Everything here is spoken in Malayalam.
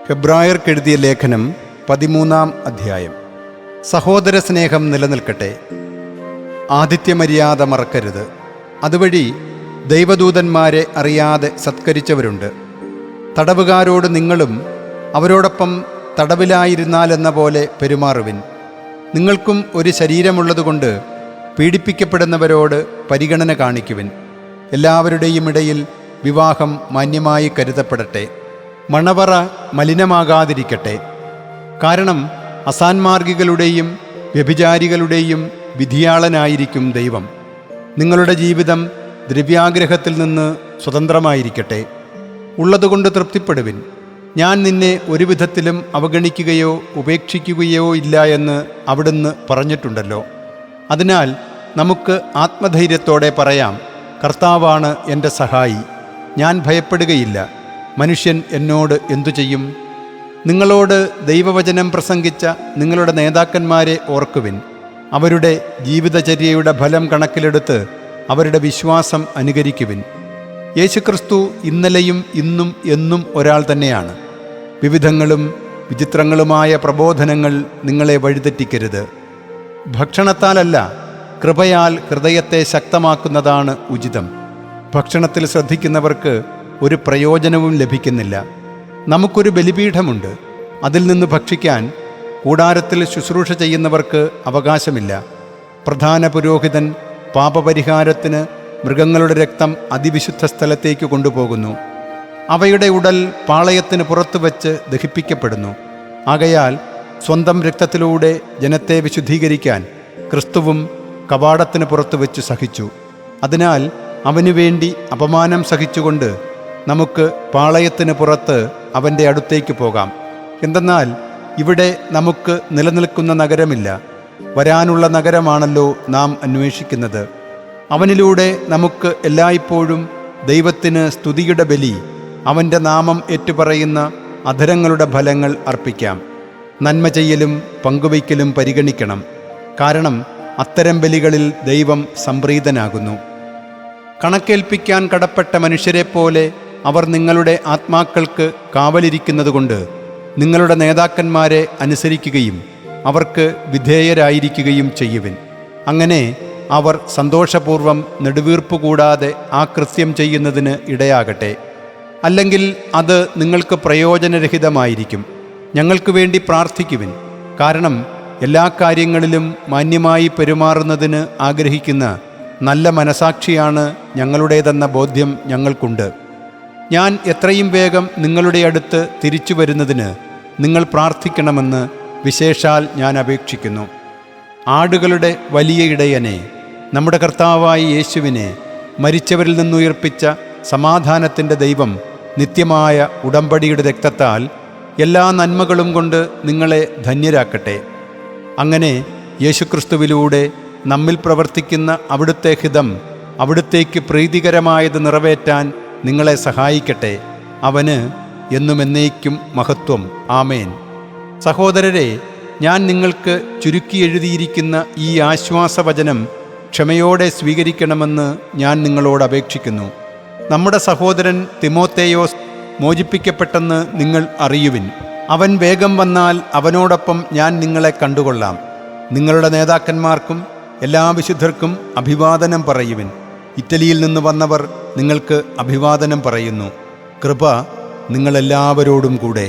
ഹെബ്രായർക്കെഴുതിയ ലേഖനം 13-ാം അധ്യായം. സഹോദര സ്നേഹം നിലനിൽക്കട്ടെ. ആതിഥ്യമര്യാദ മറക്കരുത്. അതുവഴി ദൈവദൂതന്മാരെ അറിയാതെ സത്കരിച്ചവരുണ്ട്. തടവുകാരോട് നിങ്ങളും അവരോടൊപ്പം തടവിലായിരുന്നാലെന്ന പോലെ പെരുമാറുവിൻ. നിങ്ങൾക്കും ഒരു ശരീരമുള്ളതുകൊണ്ട് പീഡിപ്പിക്കപ്പെടുന്നവരോട് പരിഗണന കാണിക്കുവിൻ. എല്ലാവരുടെയും ഇടയിൽ വിവാഹം മാന്യമായി കരുതപ്പെടട്ടെ. മണവറ മലിനമാകാതിരിക്കട്ടെ. കാരണം അസാന്മാർഗികളുടെയും വ്യഭിചാരികളുടെയും വിധിയാളനായിരിക്കും ദൈവം. നിങ്ങളുടെ ജീവിതം ദ്രവ്യാഗ്രഹത്തിൽ നിന്ന് സ്വതന്ത്രമായിരിക്കട്ടെ. ഉള്ളതുകൊണ്ട് തൃപ്തിപ്പെടുവിൻ. ഞാൻ നിന്നെ ഒരു വിധത്തിലും അവഗണിക്കുകയോ ഉപേക്ഷിക്കുകയോ ഇല്ല എന്ന് അവിടുന്ന് പറഞ്ഞിട്ടുണ്ടല്ലോ. അതിനാൽ നമുക്ക് ആത്മധൈര്യത്തോടെ പറയാം, കർത്താവാണ് എൻ്റെ സഹായി, ഞാൻ ഭയപ്പെടുകയില്ല. മനുഷ്യൻ എന്നോട് എന്തു ചെയ്യും? നിങ്ങളോട് ദൈവവചനം പ്രസംഗിച്ച നിങ്ങളുടെ നേതാക്കന്മാരെ ഓർക്കുവിൻ. അവരുടെ ജീവിതചര്യയുടെ ഫലം കണക്കിലെടുത്ത് അവരുടെ വിശ്വാസം അനുകരിക്കുവിൻ. യേശുക്രിസ്തു ഇന്നലെയും ഇന്നും എന്നും ഒരാൾ തന്നെയാണ്. വിവിധങ്ങളും വിചിത്രങ്ങളുമായ പ്രബോധനങ്ങൾ നിങ്ങളെ വഴിതെറ്റിക്കരുത്. ഭക്ഷണത്താലല്ല, കൃപയാൽ ഹൃദയത്തെ ശക്തമാക്കുന്നതാണ് ഉചിതം. ഭക്ഷണത്തിൽ ശ്രദ്ധിക്കുന്നവർക്ക് ഒരു പ്രയോജനവും ലഭിക്കുന്നില്ല. നമുക്കൊരു ബലിപീഠമുണ്ട്, അതിൽ നിന്ന് ഭക്ഷിക്കാൻ കൂടാരത്തിൽ ശുശ്രൂഷ ചെയ്യുന്നവർക്ക് അവകാശമില്ല. പ്രധാന പുരോഹിതൻ പാപപരിഹാരത്തിന് മൃഗങ്ങളുടെ രക്തം അതിവിശുദ്ധ സ്ഥലത്തേക്ക് കൊണ്ടുപോകുന്നു. അവയുടെ ഉടൽ പാളയത്തിന് പുറത്തു വച്ച് ദഹിപ്പിക്കപ്പെടുന്നു. ആകയാൽ സ്വന്തം രക്തത്തിലൂടെ ജനത്തെ വിശുദ്ധീകരിക്കാൻ ക്രിസ്തുവും കവാടത്തിന് പുറത്തു വെച്ച് സഹിച്ചു. അതിനാൽ അവനു വേണ്ടി അപമാനം സഹിച്ചുകൊണ്ട് നമുക്ക് പാളയത്തിന് പുറത്ത് അവൻ്റെ അടുത്തേക്ക് പോകാം. എന്തെന്നാൽ ഇവിടെ നമുക്ക് നിലനിൽക്കുന്ന നഗരമില്ല, വരാനുള്ള നഗരമാണല്ലോ നാം അന്വേഷിക്കുന്നത്. അവനിലൂടെ നമുക്ക് എല്ലായ്പ്പോഴും ദൈവത്തിന് സ്തുതിയുടെ ബലി, അവൻ്റെ നാമം ഏറ്റുപറയുന്ന അധരങ്ങളുടെ ഫലങ്ങൾ അർപ്പിക്കാം. നന്മ ചെയ്യലും പങ്കുവയ്ക്കലും പരിഗണിക്കണം. കാരണം അത്തരം ബലികളിൽ ദൈവം സംപ്രീതനാകുന്നു. കണക്കേൽപ്പിക്കാൻ കടപ്പെട്ട മനുഷ്യരെപ്പോലെ അവർ നിങ്ങളുടെ ആത്മാക്കൾക്ക് കാവലിരിക്കുന്നതുകൊണ്ട് നിങ്ങളുടെ നേതാക്കന്മാരെ അനുസരിക്കുകയും അവർക്ക് വിധേയരായിരിക്കുകയും ചെയ്യുവിൻ. അങ്ങനെ അവർ സന്തോഷപൂർവ്വം നെടുവീർപ്പ് കൂടാതെ ആ കൃത്യം ചെയ്യുന്നതിന് ഇടയാകട്ടെ. അല്ലെങ്കിൽ അത് നിങ്ങൾക്ക് പ്രയോജനരഹിതമായിരിക്കും. ഞങ്ങൾക്ക് വേണ്ടി പ്രാർത്ഥിക്കുവിൻ. കാരണം എല്ലാ കാര്യങ്ങളിലും മാന്യമായി പെരുമാറുന്നതിന് ആഗ്രഹിക്കുന്ന നല്ല മനസാക്ഷിയാണ് ഞങ്ങളുടേതെന്ന ബോധ്യം ഞങ്ങൾക്കുണ്ട്. ഞാൻ എത്രയും വേഗം നിങ്ങളുടെ അടുത്ത് തിരിച്ചു വരുന്നതിന് നിങ്ങൾ പ്രാർത്ഥിക്കണമെന്ന് വിശേഷാൽ ഞാൻ അപേക്ഷിക്കുന്നു. ആടുകളുടെ വലിയ ഇടയനെ, നമ്മുടെ കർത്താവായ യേശുവിനെ, മരിച്ചവരിൽ നിന്നുയർപ്പിച്ച സമാധാനത്തിൻ്റെ ദൈവം നിത്യമായ ഉടമ്പടിയുടെ രക്തത്താൽ എല്ലാ നന്മകളും കൊണ്ട് നിങ്ങളെ ധന്യരാക്കട്ടെ. അങ്ങനെ യേശുക്രിസ്തുവിലൂടെ നമ്മിൽ പ്രവർത്തിക്കുന്ന അവിടുത്തെ ഹിതം, അവിടുത്തേക്ക് പ്രീതികരമായത് നിറവേറ്റാൻ നിങ്ങളെ സഹായിക്കട്ടെ. അവന് എന്നും എന്നേക്കും മഹത്വം. ആമേൻ. സഹോദരരെ, ഞാൻ നിങ്ങൾക്ക് ചുരുക്കി എഴുതിയിരിക്കുന്ന ഈ ആശ്വാസവചനം ക്ഷമയോടെ സ്വീകരിക്കണമെന്ന് ഞാൻ നിങ്ങളോട് അപേക്ഷിക്കുന്നു. നമ്മുടെ സഹോദരൻ തിമോത്തേയോസ് മോചിപ്പിക്കപ്പെട്ടെന്ന് നിങ്ങൾ അറിയുവിൻ. അവൻ വേഗം വന്നാൽ അവനോടൊപ്പം ഞാൻ നിങ്ങളെ കണ്ടുകൊള്ളാം. നിങ്ങളുടെ നേതാക്കന്മാർക്കും എല്ലാ വിശുദ്ധർക്കും അഭിവാദനം പറയുവിൻ. ഇറ്റലിയിൽ നിന്ന് വന്നവർ നിങ്ങൾക്ക് അഭിവാദനം പറയുന്നു. കൃപ നിങ്ങളെല്ലാവരോടും കൂടെ.